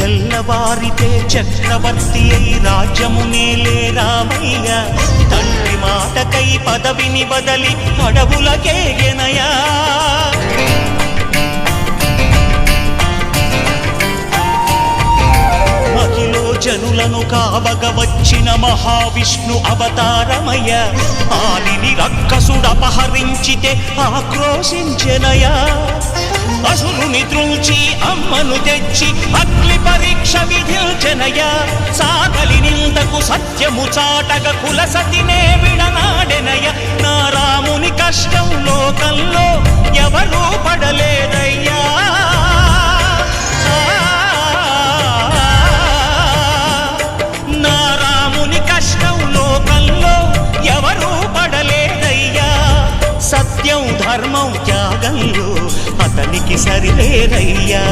తెల్లవారితే చక్రవర్తి అయి రాజ్యమునేలే రామయ్య తండ్రి మాటకై పదవిని బదలి అడవులకేగెనయా మహిలో జనులను కావగ వచ్చిన మహావిష్ణు అవతారమయ్య ఆలిని రక్కసుడపహరించితే ఆక్రోశించెనయా అసురుని త్రుల్చి అమ్మను తెచ్చి అగ్ని పరీక్ష విధించెనయా సాగలి నిందకు సత్యము చాటగ కులసతినే విడనాడెనయ నా రాముని కష్టం లోకంలో ఎవరూ పడలేదయ్యా నా రాముని కష్టం లోకంలో ఎవరూ పడలేదయ్యా సత్యం ధర్మం త్యాగంలో అతనికి సరిలేదయ్యా